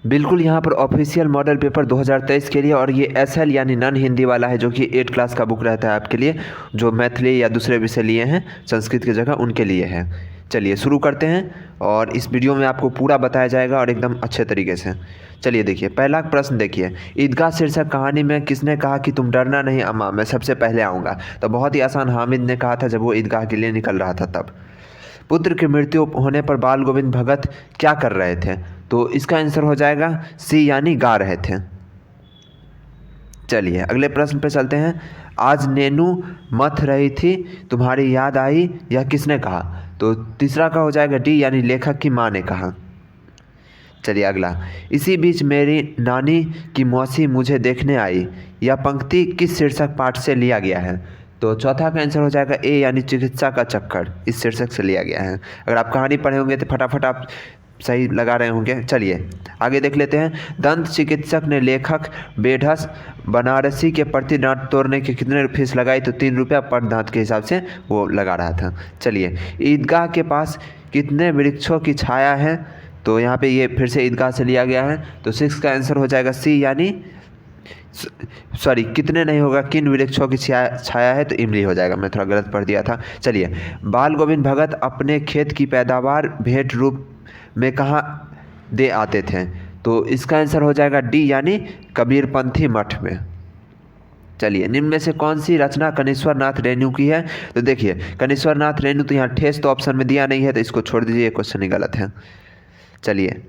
बिल्कुल यहाँ पर ऑफिशियल मॉडल पेपर 2023 के लिए, और ये एसएल यानी नॉन हिंदी वाला है, जो कि 8 क्लास का बुक रहता है आपके लिए, जो मैथिली या दूसरे विषय लिए हैं संस्कृत की जगह, उनके लिए है। चलिए शुरू करते हैं, और इस वीडियो में आपको पूरा बताया जाएगा और एकदम अच्छे तरीके से। चलिए देखिए, पहला प्रश्न देखिए, ईदगाह शीर्षक कहानी में किसने कहा कि तुम डरना नहीं अम्मा, मैं सबसे पहले आऊँगा? तो बहुत ही आसान, हामिद ने कहा था जब वो ईदगाह के लिए निकल रहा था तब। पुत्र की मृत्यु होने पर बाल गोविंद भगत क्या कर रहे थे? तो इसका आंसर हो जाएगा सी, यानी गा रहे थे। चलिए अगले प्रश्न पे चलते हैं। आज नेनू मथ रही थी, तुम्हारी याद आई, यह किसने कहा? तो तीसरा का हो जाएगा डी, यानी लेखक की माँ ने कहा। चलिए अगला, इसी बीच मेरी नानी की मौसी मुझे देखने आई, यह पंक्ति किस शीर्षक पाठ से लिया गया है? तो चौथा का आंसर हो जाएगा ए, यानी चिकित्सा का चक्कर, इस शीर्षक से लिया गया है। अगर आप कहानी पढ़े होंगे तो फटाफट आप सही लगा रहे होंगे। चलिए आगे देख लेते हैं। दंत चिकित्सक ने लेखक बेढस बनारसी के प्रति दांत तोड़ने की कितने फीस लगाई? तो 3 रुपया पर दांत के हिसाब से वो लगा रहा था। चलिए, ईदगाह के पास कितने वृक्षों की छाया है? तो यहाँ पे ये फिर से ईदगाह से लिया गया है, तो 6 का आंसर हो जाएगा सी, यानी सॉरी कितने नहीं होगा, किन वृक्षों की छाया है, तो इमली हो जाएगा, मैं थोड़ा गलत पढ़ दिया था। चलिए, बाल गोविंद भगत अपने खेत की पैदावार भेंट रूप में कहाँ दे आते थे? तो इसका आंसर हो जाएगा डी, यानी कबीरपंथी मठ में। चलिए, निम्न में से कौन सी रचना कनिश्वर नाथ रेणु की है? तो देखिए, कनिश्वर नाथ रेणु, तो यहाँ ठेस तो ऑप्शन में दिया नहीं है, तो इसको छोड़ दीजिए, ये क्वेश्चन ही गलत है। चलिए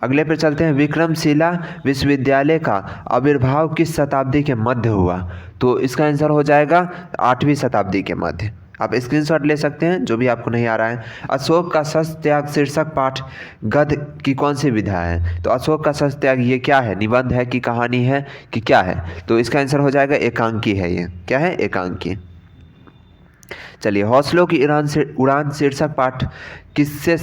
अगले पर चलते हैं। विक्रमशिला विश्वविद्यालय का आविर्भाव किस शताब्दी के मध्य हुआ? तो इसका आंसर हो जाएगा 8वीं शताब्दी के मध्य। आप स्क्रीनशॉट ले सकते हैं जो भी आपको नहीं आ रहा है। अशोक का शस्त्र त्याग शीर्षक पाठ गद्य की कौन सी विधा है? तो अशोक का शस्त्र त्याग ये क्या है, निबंध है कि कहानी है कि क्या है? तो इसका आंसर हो जाएगा एकांकी है। ये क्या है? एकांकी। चलिए, हौसलों की उड़ान शीर्षक पाठ किससे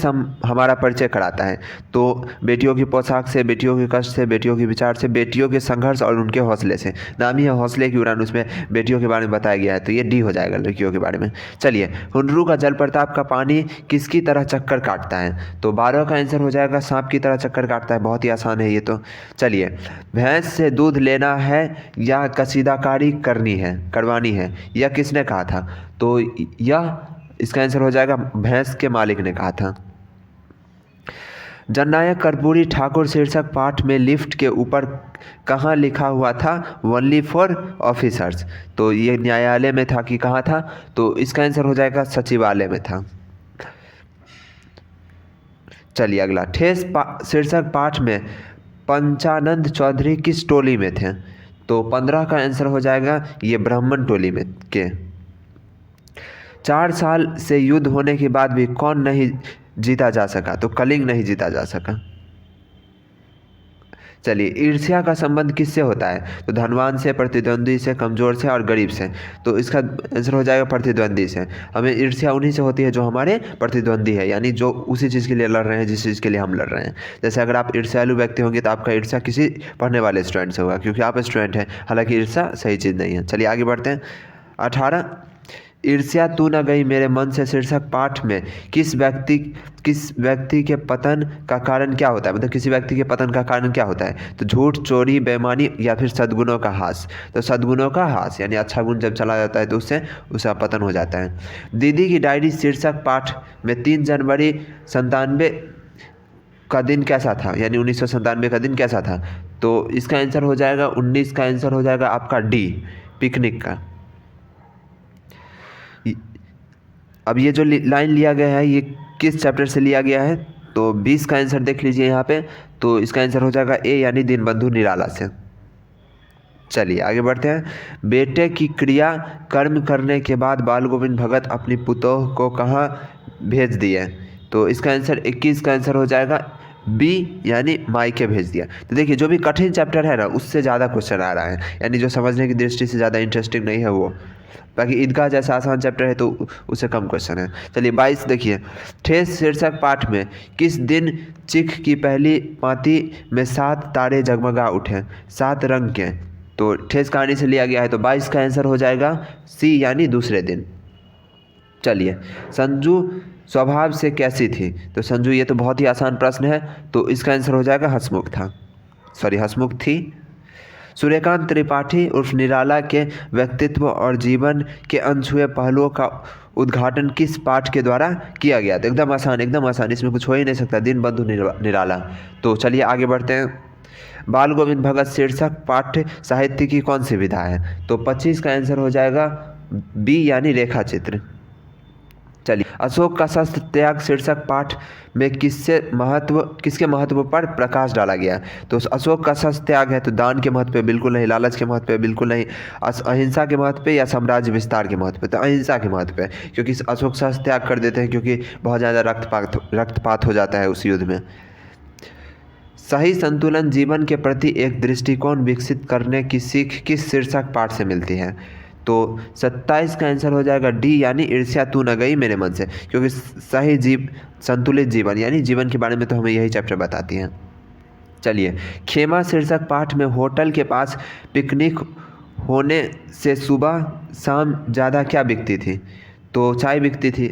हमारा परिचय कराता है? तो बेटियों की पोशाक से, बेटियों के कष्ट से, बेटियों के विचार से, बेटियों के संघर्ष और उनके हौसले से। नाम ही है हौसले की उड़ान, उसमें बेटियों के बारे में बताया गया है, तो ये डी हो जाएगा, लड़कियों के बारे में। चलिए, हुंडरू का जल प्रताप का पानी किसकी तरह चक्कर काटता है? तो 12 का आंसर हो जाएगा सांप की तरह चक्कर काटता है, बहुत ही आसान है ये तो। चलिए, भैंस से दूध लेना है या कसीदाकारी करवानी है, यह किसने कहा था? तो यह इसका आंसर हो जाएगा भैंस के मालिक ने कहा था। जननायक कर्पूरी ठाकुर शीर्षक पाठ में लिफ्ट के ऊपर कहाँ लिखा हुआ था ओनली फॉर ऑफिसर्स? तो ये न्यायालय में था कि कहाँ था? तो इसका आंसर हो जाएगा सचिवालय में था। चलिए अगला, ठेस शीर्षक पाठ में पंचानंद चौधरी किस टोली में थे? तो 15 का आंसर हो जाएगा ये ब्राह्मण टोली में के। 4 साल से युद्ध होने के बाद भी कौन नहीं जीता जा सका? तो कलिंग नहीं जीता जा सका। चलिए, ईर्ष्या का संबंध किससे होता है? तो धनवान से, प्रतिद्वंदी से, कमजोर से और गरीब से। तो इसका आंसर हो जाएगा प्रतिद्वंदी से। हमें ईर्ष्या उन्हीं से होती है जो हमारे प्रतिद्वंदी है, यानी जो उसी चीज़ के लिए लड़ रहे हैं जिस चीज़ के लिए हम लड़ रहे हैं। जैसे अगर आप ईर्ष्यालु व्यक्ति होंगे तो आपका ईर्ष्या किसी पढ़ने वाले स्टूडेंट से होगा, क्योंकि आप स्टूडेंट हैं, हालांकि ईर्ष्या सही चीज़ नहीं है। चलिए आगे बढ़ते हैं। 18, ईर्ष्या तू न गई मेरे मन से शीर्षक पाठ में किस व्यक्ति के पतन का कारण क्या होता है? मतलब किसी व्यक्ति के पतन का कारण क्या होता है? तो झूठ, चोरी, बेईमानी या फिर सद्गुणों का ह्रास। तो सद्गुणों का ह्रास, यानी अच्छा गुण जब चला जाता है तो उससे उसका पतन हो जाता है। दीदी की डायरी शीर्षक पाठ में 3 जनवरी 97 का दिन कैसा था, यानी 1997 का दिन कैसा था? तो इसका आंसर हो जाएगा 19 का आंसर हो जाएगा आपका डी, पिकनिक का। अब ये जो लाइन लिया गया है ये किस चैप्टर से लिया गया है? तो 20 का आंसर देख लीजिए यहाँ पे, तो इसका आंसर हो जाएगा ए, यानी दीनबंधु निराला से। चलिए आगे बढ़ते हैं। बेटे की क्रिया कर्म करने के बाद बाल गोविंद भगत अपनी पुतोह को कहाँ भेज दिए? तो इसका आंसर 21 का आंसर हो जाएगा बी, यानी मायके भेज दिया। तो देखिए, जो भी कठिन चैप्टर है ना उससे ज़्यादा क्वेश्चन आ रहा है, यानी जो समझने की दृष्टि से ज़्यादा इंटरेस्टिंग नहीं है वो। बाकी ईदगाह जैसा आसान चैप्टर है तो उससे कम क्वेश्चन है। चलिए 22 देखिए, ठेस शीर्षक पाठ में किस दिन चिख की पहली पाँति में 7 तारे जगमगा उठे, 7 रंग के? तो ठेस कहानी से लिया गया है, तो 22 का आंसर हो जाएगा सी, यानी दूसरे दिन। चलिए, संजू स्वभाव से कैसी थी? तो संजू ये तो बहुत ही आसान प्रश्न है, तो इसका आंसर हो जाएगा हंसमुख था, सॉरी हंसमुख थी। सूर्यकांत त्रिपाठी उर्फ निराला के व्यक्तित्व और जीवन के अनछुए पहलुओं का उद्घाटन किस पाठ के द्वारा किया गया? तो एकदम आसान, इसमें कुछ हो ही नहीं सकता, दीनबंधु निराला। तो चलिए आगे बढ़ते हैं। बाल गोविंद भगत शीर्षक पाठ्य साहित्य की कौन सी विधा है? तो 25 का आंसर हो जाएगा बी यानी रेखा चित्र। चलिए, अशोक का शस्त्र त्याग शीर्षक पाठ में किसके महत्व पर प्रकाश डाला गया? तो अशोक का शस्त्र त्याग है तो दान के महत्व पे बिल्कुल नहीं, लालच के महत्व पे बिल्कुल नहीं, अहिंसा के महत्व पे या साम्राज्य विस्तार के महत्व पे? तो अहिंसा के महत्व पे, क्योंकि अशोक शस्त्र त्याग कर देते हैं क्योंकि बहुत ज़्यादा रक्तपात हो जाता है उस युद्ध में। सही संतुलन जीवन के प्रति एक दृष्टिकोण विकसित करने की सीख किस शीर्षक पाठ से मिलती है? तो 27 का आंसर हो जाएगा डी यानी ईर्ष्या तू न गई मेरे मन से, क्योंकि संतुलित जीवन यानी जीवन के बारे में तो हमें यही चैप्टर बताती हैं। चलिए, खेमा शीर्षक पाठ में होटल के पास पिकनिक होने से सुबह शाम ज़्यादा क्या बिकती थी? तो चाय बिकती थी।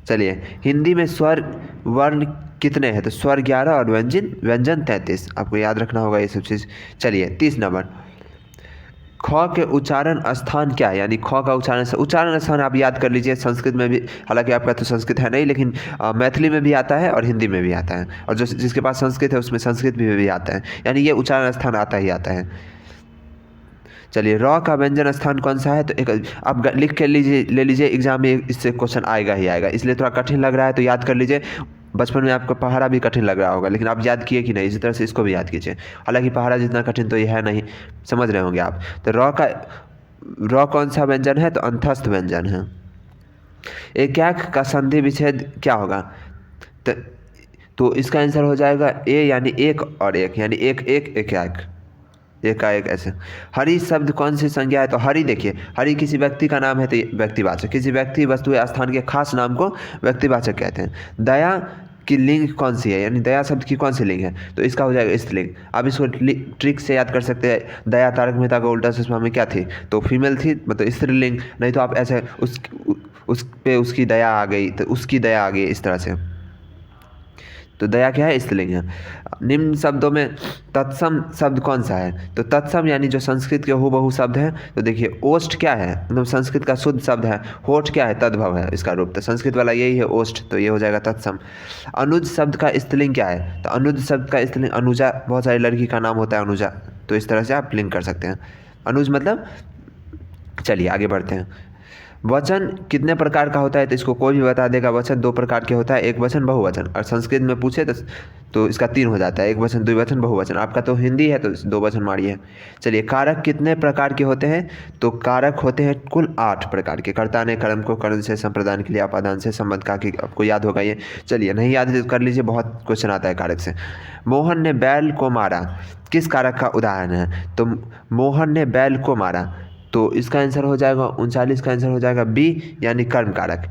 चलिए, हिंदी में स्वर वर्ण कितने हैं? तो स्वर 11 और व्यंजन 33। आपको याद रखना होगा ये सब चीज़। चलिए 30 नंबर, ख के उच्चारण स्थान क्या है? यानी ख का उच्चारण स्थान आप याद कर लीजिए। संस्कृत में भी, हालांकि आपका तो संस्कृत है नहीं, लेकिन मैथिली में भी आता है और हिंदी में भी आता है, और जो जिसके पास संस्कृत है उसमें संस्कृत में भी आता है, यानी ये उच्चारण स्थान आता ही आता है। चलिए, र का व्यंजन स्थान कौन सा है? तो एक आप लिख के ले लीजिए, एग्जाम में इससे क्वेश्चन आएगा ही आएगा, इसलिए थोड़ा कठिन लग रहा है तो याद कर लीजिए। बचपन में आपको पहाड़ा भी कठिन लग रहा होगा, लेकिन आप याद किए कि नहीं, इसी तरह से इसको भी याद कीजिए। हालांकि पहाड़ा जितना कठिन तो ये है नहीं, समझ रहे होंगे आप। तो र कौन सा व्यंजन है? तो अंतस्थ व्यंजन है। एकाक का संधि विच्छेद क्या होगा? तो इसका आंसर हो जाएगा ए यानी एक और एक, यानी एकाक, एकाएक ऐसे। हरि शब्द कौन सी संज्ञा है? तो हरि देखिए, हरि किसी व्यक्ति का नाम है तो व्यक्तिवाचक, किसी व्यक्ति वस्तु या स्थान के खास नाम को व्यक्तिवाचक कहते हैं। दया की लिंग कौन सी है? यानी दया शब्द की कौन सी लिंग है? तो इसका हो जाएगा स्त्रीलिंग। आप इसको ट्रिक से याद कर सकते हैं। दया तारक मेहता का उल्टा चश्मा में क्या थी? तो फीमेल थी, मतलब स्त्रीलिंग। नहीं तो आप ऐसे उस पे उसकी दया आ गई, तो उसकी दया आ गई, इस तरह से। तो दया क्या है? स्त्रीलिंग है। निम्न शब्दों में तत्सम शब्द कौन सा है? तो तत्सम यानी जो संस्कृत के हूबहू शब्द है। तो देखिए, ओष्ठ क्या है? मतलब संस्कृत का शुद्ध शब्द है। होठ क्या है? तद्भव है इसका रूप, तो संस्कृत वाला यही है ओष्ठ, तो ये हो जाएगा तत्सम। अनुज शब्द का स्त्रीलिंग क्या है? तो अनुज शब्द का स्त्रीलिंग अनुजा, बहुत सारी लड़की का नाम होता है अनुजा, तो इस तरह से आप लिंक कर सकते हैं। अनुज मतलब, चलिए आगे बढ़ते हैं। वचन कितने प्रकार का होता है? तो इसको कोई भी बता देगा। वचन 2 प्रकार के होता है, एक वचन बहुवचन, और संस्कृत में पूछे तो इसका 3 हो जाता है, एक वचन, द्विवचन, बहुवचन। आपका तो हिंदी है तो 2 वचन मारिए। चलिए, कारक कितने प्रकार के होते हैं? तो कारक होते हैं कुल 8 प्रकार के। कर्ता ने कर्म को कर्ण से, संप्रदान के लिए अपादान से, संबंध का, कि आपको याद होगा ये। चलिए, नहीं याद कर लीजिए, बहुत क्वेश्चन आता है कारक से। मोहन ने बैल को मारा किस कारक का उदाहरण है? तो मोहन ने बैल को मारा, तो इसका आंसर हो जाएगा 39 का आंसर हो जाएगा बी यानी कर्म कारक।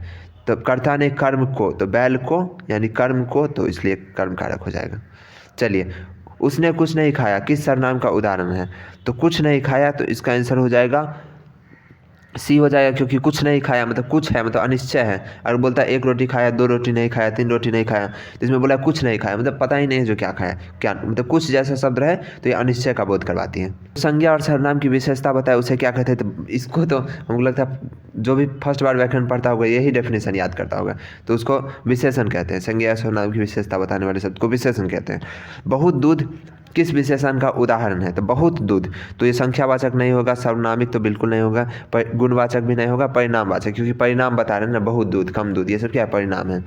तो कर्ता ने कर्म को, तो बैल को यानी कर्म को, तो इसलिए कर्म कारक हो जाएगा। चलिए, उसने कुछ नहीं खाया किस सर्वनाम का उदाहरण है? तो कुछ नहीं खाया, तो इसका आंसर हो जाएगा सी हो जाएगा, क्योंकि कुछ नहीं खाया मतलब कुछ है, मतलब अनिश्चय है। अगर बोलता है 1 रोटी खाया, 2 रोटी नहीं खाया, 3 रोटी नहीं खाया, तो इसमें बोला कुछ नहीं खाया, मतलब पता ही नहीं है जो क्या खाया, क्या मतलब कुछ जैसा शब्द रहे तो ये अनिश्चय का बोध करवाती है। संज्ञा और सर्वनाम की विशेषता बताए, उसे क्या कहते हैं? तो इसको तो हमको लगता है जो भी फर्स्ट बार व्याकरण पढ़ता होगा यही डेफिनेशन याद करता होगा, तो उसको विशेषण कहते हैं। संज्ञा और सर्वनाम की विशेषता बताने वाले शब्द को विशेषण कहते हैं। बहुत दूध किस विशेषण का उदाहरण है? तो बहुत दूध, तो ये संख्यावाचक नहीं होगा, सर्वनामिक तो बिल्कुल नहीं होगा, गुणवाचक भी नहीं होगा, परिणामवाचक, क्योंकि परिणाम बता रहे हैं ना, बहुत दूध, कम दूध, ये सब क्या है? परिणाम है।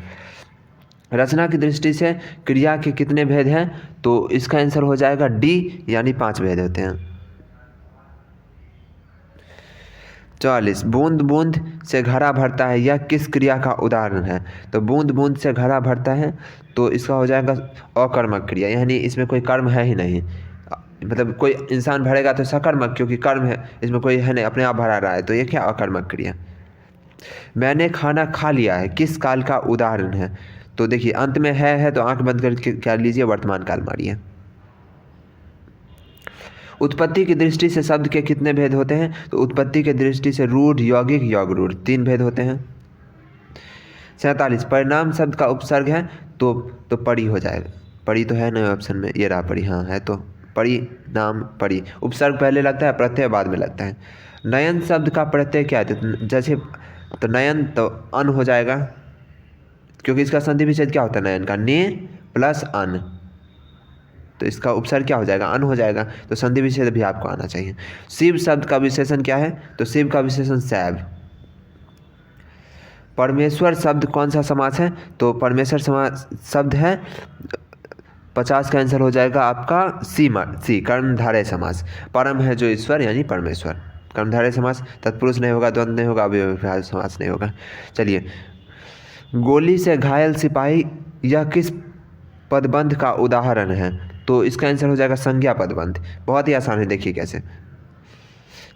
रचना की दृष्टि से क्रिया के कितने भेद हैं? तो इसका आंसर हो जाएगा डी यानी 5 भेद होते हैं। 44, बूंद बूंद से घड़ा भरता है, यह किस क्रिया का उदाहरण है? तो बूंद बूंद से घड़ा भरता है, तो इसका हो जाएगा अकर्मक क्रिया, यानी इसमें कोई कर्म है ही नहीं। मतलब कोई इंसान भरेगा तो सकर्मक, क्योंकि कर्म है, इसमें कोई है नहीं, अपने आप भरा रहा है, तो ये क्या? अकर्मक क्रिया। मैंने खाना खा लिया है किस काल का उदाहरण है? तो देखिए, अंत में है तो आंख बंद करके क्या लीजिए, वर्तमान काल मारिए। उत्पत्ति की दृष्टि से शब्द के कितने भेद होते हैं? तो उत्पत्ति के दृष्टि से रूढ़, यौगिक, योग रूढ़, 3 भेद होते हैं। 47 परिणाम शब्द का उपसर्ग है तो परी हो जाएगा। परी तो है ना ऑप्शन में, ये रहा परी, हाँ है तो परी, नाम परी। उपसर्ग पहले लगता है, प्रत्यय बाद में लगता है। नयन शब्द का प्रत्यय क्या है? जैसे तो नयन तो अन हो जाएगा, क्योंकि इसका संधि विच्छेद क्या होता है नयन का? ने प्लस अन, तो इसका उपसर्ग क्या हो जाएगा? अन हो जाएगा। तो संधि विच्छेद भी आपको आना चाहिए। शिव शब्द का विशेषण क्या है? तो शिव का विशेषण शैव। परमेश्वर शब्द कौन सा समास है? तो परमेश्वर समास शब्द है 50 का आंसर हो जाएगा आपका सी, कर्मधारय समास। परम है जो ईश्वर यानी परमेश्वर। कर्मधारय समास, तत्पुरुष नहीं होगा, द्वंद्व नहीं होगा, अव्ययभाव समास नहीं होगा। चलिए, गोली से घायल सिपाही यह किस पदबंध का उदाहरण है? तो इसका आंसर हो जाएगा संज्ञा पदबंध। बहुत ही आसान है, देखिए कैसे,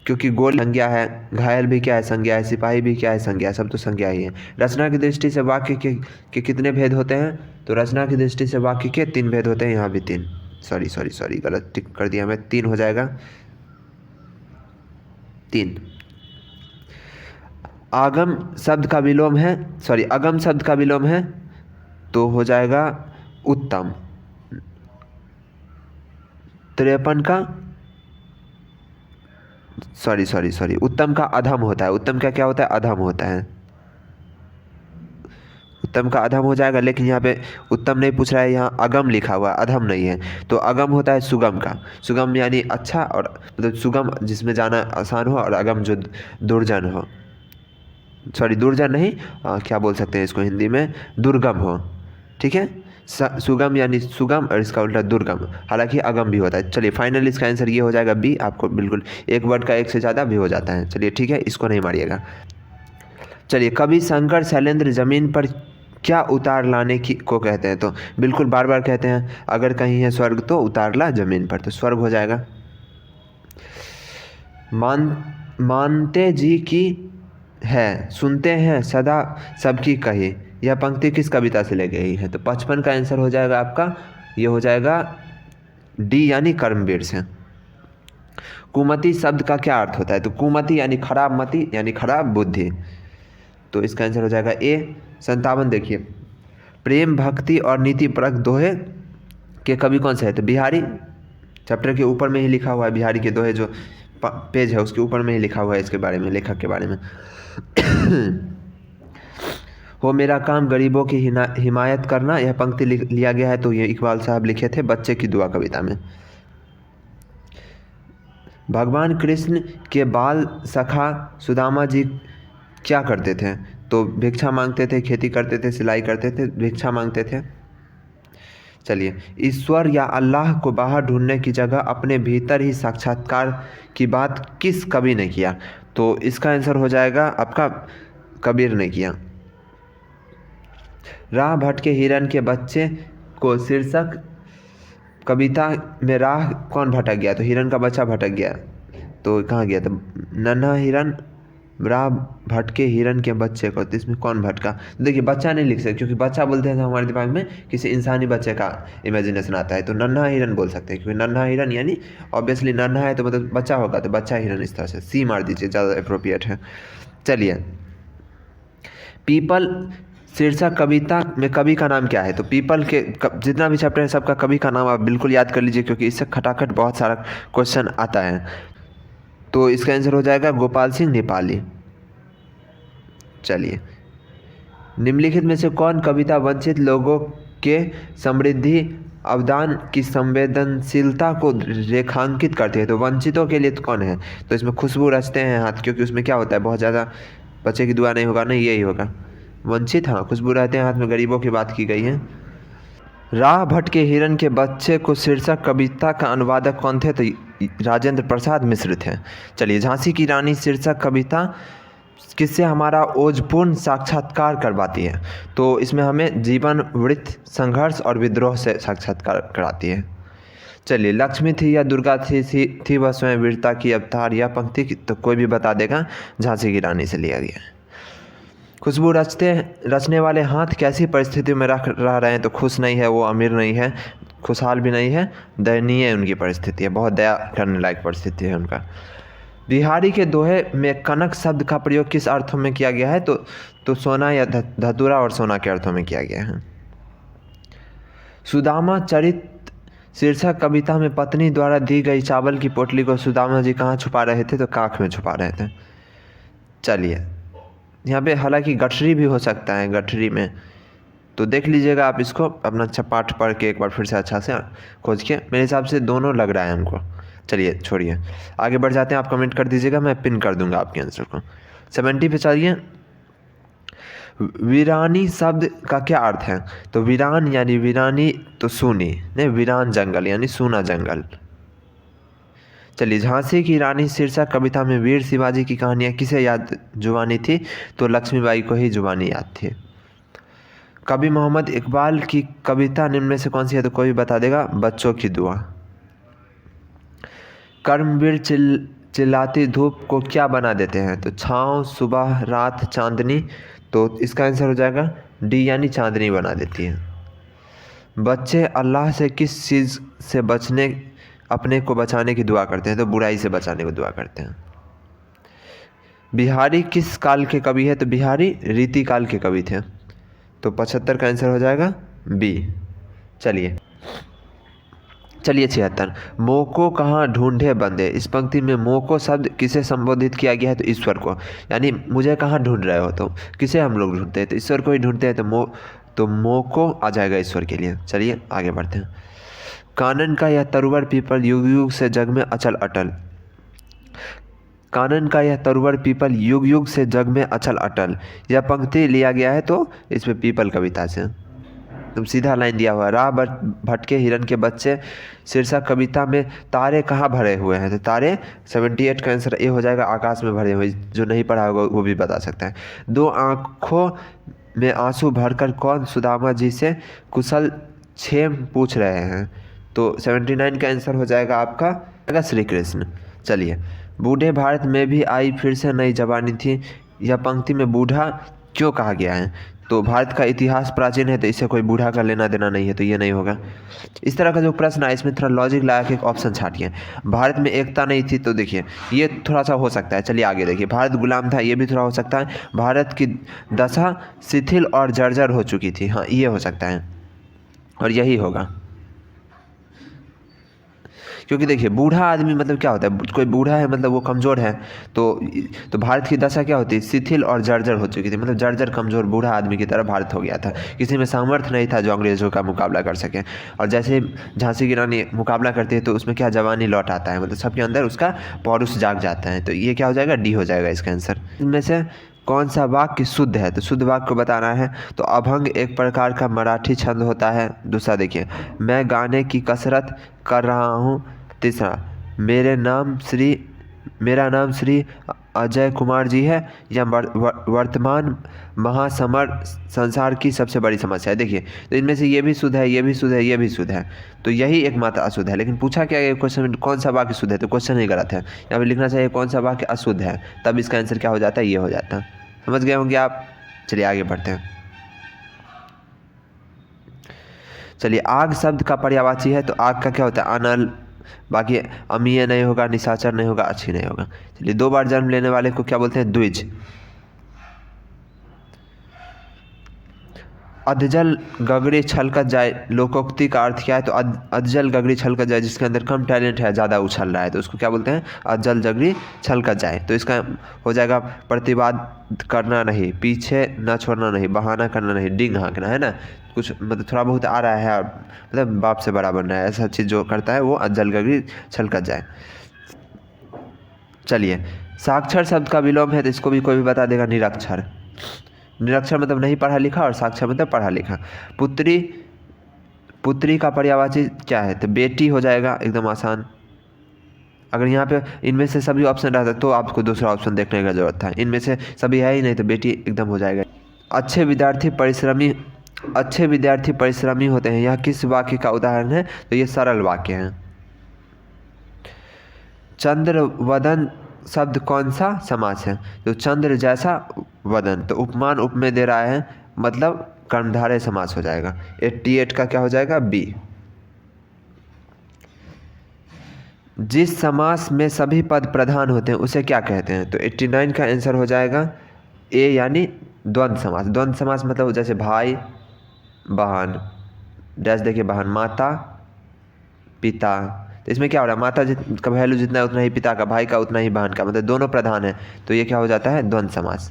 क्योंकि गोली संज्ञा है, घायल भी क्या है? संज्ञा है, सिपाही भी क्या है? संज्ञा है, सब तो संज्ञा ही है। रचना की दृष्टि से वाक्य के कितने भेद होते हैं? तो रचना की दृष्टि से वाक्य के 3 भेद होते हैं। यहाँ भी 3, सॉरी गलत टिक कर दिया मैं, 3 हो जाएगा, 3। अगम शब्द का विलोम है, तो हो जाएगा उत्तम। 53 का सॉरी उत्तम का अधम होता है। उत्तम का क्या होता है? अधम होता है। उत्तम का अधम हो जाएगा, लेकिन यहाँ पे उत्तम नहीं पूछ रहा है, यहाँ अगम लिखा हुआ है, अधम नहीं है। तो अगम होता है सुगम का। सुगम यानी अच्छा, और मतलब सुगम जिसमें जाना आसान हो, और अगम जो दुर्जन हो, दुर्जन नहीं, क्या बोल सकते हैं इसको हिंदी में? दुर्गम हो। ठीक है, सुगम यानी सुगम, और इसका उल्टा दुर्गम। हालांकि अगम भी होता है। चलिए, फाइनल इसका आंसर ये हो जाएगा बी। आपको बिल्कुल एक वर्ड का एक से ज़्यादा भी हो जाता है। चलिए ठीक है, इसको नहीं मारिएगा। चलिए, कवि शंकर शैलेंद्र जमीन पर क्या उतार लाने की को कहते हैं? तो बिल्कुल बार बार कहते हैं, अगर कहीं है स्वर्ग तो उतार ला जमीन पर, तो स्वर्ग हो जाएगा। मानते जी की है, सुनते हैं सदा सबकी कही, यह पंक्ति किस कविता से ली गई है? तो 55 का आंसर हो जाएगा आपका, ये हो जाएगा डी यानी कर्मवीर से। कुमति शब्द का क्या अर्थ होता है? तो कुमति यानी खराब मति यानी खराब बुद्धि, तो इसका आंसर हो जाएगा ए। 57 देखिए, प्रेम भक्ति और नीति परक दोहे के कवि कौन से है? तो बिहारी। चैप्टर के ऊपर में ही लिखा हुआ है, बिहारी के दोहे जो पेज है उसके ऊपर में ही लिखा हुआ है इसके बारे में, लेखक के बारे में। हो मेरा काम गरीबों की हिमायत करना, यह पंक्ति लिया गया है, तो ये इकबाल साहब लिखे थे बच्चे की दुआ कविता में। भगवान कृष्ण के बाल सखा सुदामा जी क्या करते थे? तो भिक्षा मांगते थे, खेती करते थे, सिलाई करते थे, भिक्षा मांगते थे। चलिए, ईश्वर या अल्लाह को बाहर ढूंढने की जगह अपने भीतर ही साक्षात्कार की बात किस कवि ने किया? तो इसका आंसर हो जाएगा आपका कबीर ने किया। राह भटके हिरन के बच्चे को शीर्षक कविता में राह कौन भटक गया? तो हिरन का बच्चा भटक गया, तो कहाँ गया? तो नन्हा हिरन, राह भटके हिरन के बच्चे को, तो इसमें कौन भटका? देखिए, बच्चा नहीं लिख सकते, क्योंकि बच्चा बोलते हैं तो हमारे दिमाग में किसी इंसानी बच्चे का इमेजिनेशन आता है। तो नन्हा हिरन बोल सकते हैं, क्योंकि नन्हा हिरन यानी ऑब्वियसली नन्हा है तो मतलब बच्चा होगा, तो बच्चा हिरन, इस तरह से सी मार दीजिए, ज़्यादा अप्रोप्रिएट है। चलिए, पीपल शीर्षक कविता में कवि का नाम क्या है? तो पीपल के जितना भी चैप्टर है सबका कवि का नाम आप बिल्कुल याद कर लीजिए, क्योंकि इससे खटाखट बहुत सारा क्वेश्चन आता है। तो इसका आंसर हो जाएगा गोपाल सिंह नेपाली। चलिए, निम्नलिखित में से कौन कविता वंचित लोगों के समृद्धि अवदान की संवेदनशीलता को रेखांकित करती है? तो वंचितों के लिए तो कौन है? तो इसमें खुशबू रचते हैं हाथ, क्योंकि उसमें क्या होता है, बहुत ज़्यादा बच्चे की दुआ नहीं होगा, नहीं यही होगा वंचित। हाँ, खुशबू रहते हैं हाथ में, गरीबों की बात की गई है। राह भटके हिरन के बच्चे को शीर्षक कविता का अनुवादक कौन थे? तो राजेंद्र प्रसाद मिश्र थे। चलिए, झांसी की रानी शीर्षक कविता किससे हमारा ओजपूर्ण साक्षात्कार करवाती है? तो इसमें हमें जीवन वृत्त, संघर्ष और विद्रोह से साक्षात्कार कराती है। चलिए, लक्ष्मी थी या दुर्गा थी वह स्वयं वीरता की अवतार, या पंक्ति तो कोई भी बता देगा, झांसी की रानी से लिया गया है। खुशबू रचने वाले हाथ कैसी परिस्थिति में रह रहे हैं? तो खुश नहीं है वो, अमीर नहीं है, खुशहाल भी नहीं है, दयनीय उनकी परिस्थिति है, बहुत दया करने लायक परिस्थिति है उनका। बिहारी के दोहे में कनक शब्द का प्रयोग किस अर्थों में किया गया है? तो सोना या धतूरा और सोना के अर्थों में किया गया है। सुदामा चरित शीर्षक कविता में पत्नी द्वारा दी गई चावल की पोटली को सुदामा जी कहाँ छुपा रहे थे? तो काख में छुपा रहे थे। चलिए, यहाँ पे हालांकि गठरी भी हो सकता है, गठरी में, तो देख लीजिएगा आप इसको अपना अच्छा पाठ पढ़ के एक बार फिर से अच्छा से खोज के। मेरे हिसाब से दोनों लग रहा है हमको। चलिए छोड़िए, आगे बढ़ जाते हैं। आप कमेंट कर दीजिएगा, मैं पिन कर दूंगा आपके आंसर को। 70 पे चलिए। वीरानी शब्द का क्या अर्थ है? तो वीरान यानी वीरानी तो सूनी, नहीं, वीरान जंगल यानी सूना जंगल। चलिए, झांसी की रानी शीर्षक कविता में वीर शिवाजी की कहानियाँ किसे याद जुबानी थी? तो लक्ष्मीबाई को ही जुबानी याद थी। कवि मोहम्मद इकबाल की कविता निम्न में से कौन सी है? तो कोई बता देगा, बच्चों की दुआ। कर्मवीर चिल्लाती धूप को क्या बना देते हैं? तो छाँव, सुबह, रात, चांदनी। तो इसका आंसर हो जाएगा डी यानी चांदनी बना देती है। बच्चे अल्लाह से किस चीज़ से बचने, अपने को बचाने की दुआ करते हैं? तो बुराई से बचाने को दुआ करते हैं। बिहारी किस काल के कवि है? तो बिहारी रीति काल के कवि थे। तो 75 का आंसर हो जाएगा बी। चलिए 76। मोको कहाँ ढूंढे बंदे, इस पंक्ति में मोको शब्द किसे संबोधित किया गया है? तो ईश्वर को, यानी मुझे कहाँ ढूंढ रहे हो? तो किसे हम लोग ढूंढते हैं? तो ईश्वर को ही ढूंढते हैं। तो मोको आ जाएगा ईश्वर के लिए। चलिए आगे बढ़ते हैं। कानन का यह तरुवर पीपल युग युग से जग में अचल अटल। कानन का यह तरुवर पीपल युग युग से जग में अचल अटल, यह पंक्ति लिया गया है तो इसमें पीपल कविता से। तुम सीधा लाइन दिया हुआ, राह भटके हिरन के बच्चे शीर्षक कविता में तारे कहाँ भरे हुए हैं? तो तारे 78 का आंसर ये हो जाएगा, आकाश में भरे हुए। जो नहीं पढ़ा होगा वो भी बता सकता है। दो आँखों में आंसू भरकर कौन सुदामा जी से कुशल क्षेम पूछ रहे हैं? तो 79 का आंसर हो जाएगा आपका श्री कृष्ण। चलिए, बूढ़े भारत में भी आई फिर से नई जवानी थी, यह पंक्ति में बूढ़ा क्यों कहा गया है? तो भारत का इतिहास प्राचीन है तो इससे कोई बूढ़ा का लेना देना नहीं है, तो ये नहीं होगा। इस तरह का जो प्रश्न है इसमें थोड़ा लॉजिक लगा के एक ऑप्शन छाटिए। भारत में एकता नहीं थी, तो देखिए ये थोड़ा सा हो सकता है। चलिए आगे देखिए, भारत गुलाम था, ये भी थोड़ा हो सकता है। भारत की दशा शिथिल और जर्जर हो चुकी थी, हाँ ये हो सकता है, और यही होगा। क्योंकि देखिए बूढ़ा आदमी मतलब क्या होता है? कोई बूढ़ा है मतलब वो कमज़ोर है। तो भारत की दशा क्या होती है? शिथिल और जर्जर हो चुकी थी, मतलब जर्जर कमज़ोर बूढ़ा आदमी की तरह भारत हो गया था। किसी में सामर्थ्य नहीं था जो अंग्रेज़ों का मुकाबला कर सके। और जैसे झांसी की रानी मुकाबला करती है तो उसमें क्या जवानी लौट आता है, मतलब सबके अंदर उसका पौरुष जाग जाता है। तो ये क्या हो जाएगा? डी हो जाएगा इसका आंसर। इनमें से कौन सा वाक्य शुद्ध है? तो शुद्ध वाक्य को बताना है। तो अभंग एक प्रकार का मराठी छंद होता है। दूसरा देखिए, मैं गाने की कसरत कर रहा हूँ। तीसरा, मेरा नाम श्री अजय कुमार जी है, या वर्तमान महासमर संसार की सबसे बड़ी समस्या है। देखिए तो इनमें से ये भी शुद्ध है, ये भी शुद्ध है, ये भी शुद्ध है, तो यही एकमात्र अशुद्ध है। लेकिन पूछा क्या है क्वेश्चन में, कौन सा वाक्य शुद्ध है? तो क्वेश्चन ही गलत है। यहाँ पे लिखना चाहिए कौन सा वाक्य अशुद्ध है, तब इसका आंसर क्या हो जाता है? ये हो जाता है। समझ गए होंगे आप। चलिए आगे बढ़ते हैं। चलिए, आग शब्द का पर्यायवाची है, तो आग का क्या होता है? अनल। बाकी अमीय नहीं होगा, निशाचर नहीं होगा, अच्छी नहीं होगा। चलिए, 2 बार जन्म लेने वाले को क्या बोलते हैं? द्विज। अधजल गगरी छलकत जाए, लोकोक्ति का अर्थ क्या है? तो अधजल गगरी छलकत जाए, जिसके अंदर कम टैलेंट है, ज़्यादा उछल रहा है, तो उसको क्या बोलते हैं? अधजल गगरी छलकत जाए। तो इसका हो जाएगा प्रतिवाद करना नहीं, पीछे न छोड़ना नहीं, बहाना करना नहीं, डिंग हाँकना, है ना? कुछ मतलब थोड़ा बहुत आ रहा है और मतलब बाप से बड़ा बनना है, ऐसा चीज़ जो करता है वो अधजल गगरी छलकत जाए। चलिए, साक्षर शब्द का विलोम है, तो इसको भी कोई भी बता देगा, निरक्षर। निरक्षर मतलब नहीं पढ़ा लिखा, और साक्षर मतलब पढ़ा लिखा। पुत्री का पर्यायवाची क्या है? तो बेटी हो जाएगा, एकदम आसान। अगर यहाँ पे इनमें से सभी ऑप्शन रहता तो आपको दूसरा ऑप्शन देखने का जरूरत था। इनमें से सभी है ही नहीं, तो बेटी एकदम हो जाएगा। अच्छे विद्यार्थी परिश्रमी होते हैं, यह किस वाक्य का उदाहरण है? तो ये सरल वाक्य है। चंद्रवदन शब्द कौन सा समास है? तो चंद्र जैसा वदन, तो उपमान उपमेय दे रहा है, मतलब कर्मधारय समास हो जाएगा। 88 का क्या हो जाएगा? बी। जिस समास में सभी पद प्रधान होते हैं उसे क्या कहते हैं? तो 89 का आंसर हो जाएगा ए यानी द्वंद्व समास। द्वंद्व समास मतलब जैसे भाई बहन, जैसे देखिए बहन, माता पिता, तो इसमें क्या हो रहा है, माता का वैल्यू जितना है उतना ही पिता का, भाई का उतना ही बहन का, मतलब दोनों प्रधान है, तो ये क्या हो जाता है, द्वंद्व समास।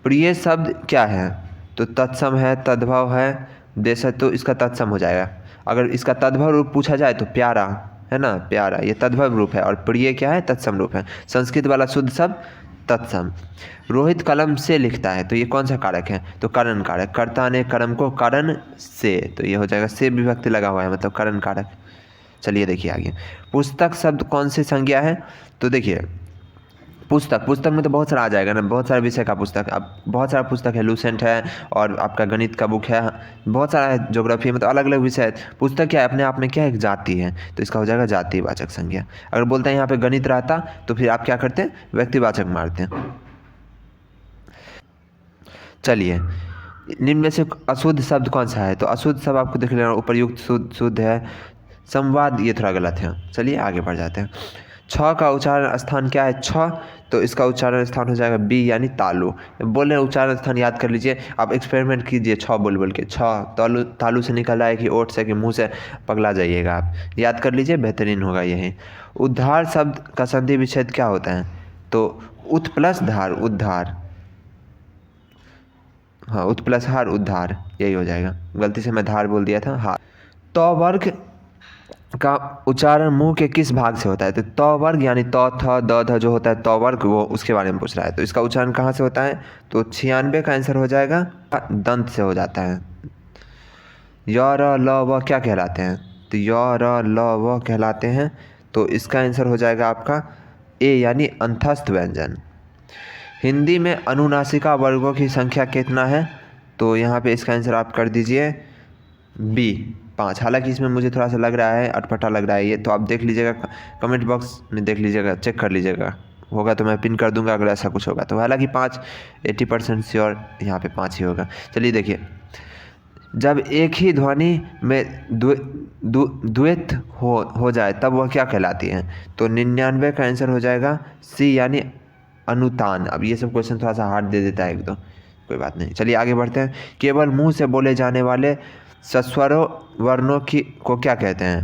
प्रिय शब्द क्या है? तो तत्सम है, तद्भव है, देश है, तो इसका तत्सम हो जाएगा। अगर इसका तद्भव रूप पूछा जाए तो प्यारा है ना, प्यारा, ये तद्भव रूप है, और प्रिय क्या है, तत्सम रूप है। संस्कृत वाला शुद्ध शब्द तत्सम। रोहित कलम से लिखता है, तो ये कौन सा कारक है? तो करण कारक। कर्ता ने कर्म को करण से, तो ये हो जाएगा से विभक्ति लगा हुआ है, मतलब करण कारक। चलिए देखिए आगे, पुस्तक शब्द कौन सी संज्ञा है? तो देखिए पुस्तक में तो बहुत सारा आ जाएगा ना, बहुत सारे विषय का पुस्तक, अब बहुत सारा पुस्तक है, लूसेंट है, और आपका गणित का बुक है, बहुत सारा है, ज्योग्राफी है, मतलब अलग अलग विषय है। पुस्तक क्या है, अपने आप में क्या है, एक जाति है, तो इसका हो जाएगा जातिवाचक संज्ञा। अगर बोलते हैं यहाँ पे गणित रहता, तो फिर आप क्या करते हैं, व्यक्तिवाचक मारते हैं। चलिए, निम्न में से अशुद्ध शब्द कौन सा है? तो अशुद्ध शब्द आपको देख लेना, उपयुक्त शुद्ध है, संवाद ये थोड़ा गलत है। चलिए आगे बढ़ जाते हैं। छ का उच्चारण स्थान क्या है? छ, तो इसका उच्चारण स्थान हो जाएगा बी यानी तालु। बोल रहे हैं उच्चारण स्थान याद कर लीजिए, आप एक्सपेरिमेंट कीजिए, छ बोल के, छ तालु, तालु से निकल आए कि ओठ से कि मुंह से, पगला जाइएगा आप, याद कर लीजिए, बेहतरीन होगा यही। उद्धार शब्द का संधि विच्छेद क्या होता है? तो उत प्लस धार, उद्धार, हाँ उत प्लस हार, उद्धार, यही हो जाएगा। गलती से मैं धार बोल दिया था, हार। तो वर्ग का उच्चारण मुंह के किस भाग से होता है? तो त वर्ग यानी त थ द ध जो होता है त वर्ग, वो उसके बारे में पूछ रहा है। तो इसका उच्चारण कहाँ से होता है? तो 96 का आंसर हो जाएगा दंत से हो जाता है। य र ल व क्या कहलाते हैं? तो य र ल व कहलाते हैं, तो इसका आंसर हो जाएगा आपका ए यानी अंतस्थ व्यंजन। हिंदी में अनुनासिका वर्गों की संख्या कितना है? तो यहाँ पे इसका आंसर आप कर दीजिए बी 5। हालांकि इसमें मुझे थोड़ा सा लग रहा है, अटपटा लग रहा है ये, तो आप देख लीजिएगा, कमेंट बॉक्स में देख लीजिएगा, चेक कर लीजिएगा, होगा तो मैं पिन कर दूंगा अगर ऐसा कुछ होगा तो। हालांकि 5 80% श्योर यहाँ पे 5 ही होगा। चलिए देखिए, जब एक ही ध्वनि में द्वैत हो जाए तब वह क्या कहलाती है? तो 99 का आंसर हो जाएगा सी यानी अनुतान। अब ये सब क्वेश्चन थोड़ा सा हार्ड दे देता है एक दो, कोई बात नहीं। चलिए आगे बढ़ते हैं। केवल मुंह से बोले जाने वाले सस्वरों वर्णों को क्या कहते हैं?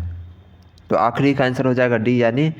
तो आखिरी का आंसर हो जाएगा डी यानी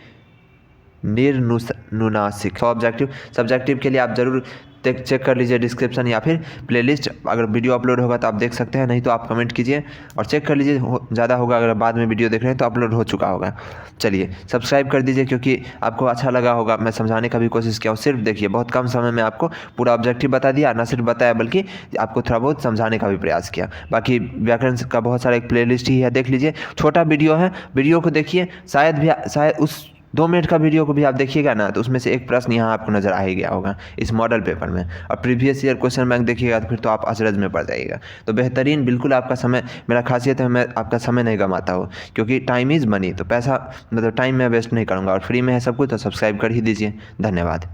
निर्नुनासिक। सब्जेक्टिव के लिए आप जरूर चेक कर लीजिए डिस्क्रिप्शन या फिर प्लेलिस्ट, अगर वीडियो अपलोड होगा तो आप देख सकते हैं, नहीं तो आप कमेंट कीजिए और चेक कर लीजिए, ज़्यादा होगा अगर बाद में वीडियो देख रहे हैं तो अपलोड हो चुका होगा। चलिए सब्सक्राइब कर दीजिए, क्योंकि आपको अच्छा लगा होगा, मैं समझाने का भी कोशिश किया हूँ। सिर्फ देखिए, बहुत कम समय में आपको पूरा ऑब्जेक्टिव बता दिया, ना सिर्फ बताया बल्कि आपको थोड़ा बहुत समझाने का भी प्रयास किया। बाकी व्याकरण का बहुत सारा एक प्लेलिस्ट ही है, देख लीजिए, छोटा वीडियो है, वीडियो को देखिए, शायद उस 2 मिनट का वीडियो को भी आप देखिएगा ना, तो उसमें से एक प्रश्न यहाँ आपको नजर आ ही गया होगा इस मॉडल पेपर में, और प्रीवियस ईयर क्वेश्चन बैंक देखिएगा तो फिर तो आप अचरज में पड़ जाइएगा। तो बेहतरीन, बिल्कुल आपका समय, मेरा खासियत है मैं आपका समय नहीं गंवाता हूँ, क्योंकि टाइम इज़ मनी, तो पैसा मतलब टाइम मैं वेस्ट नहीं करूँगा, और फ्री में है सब कुछ, तो सब्सक्राइब कर ही दीजिए। धन्यवाद।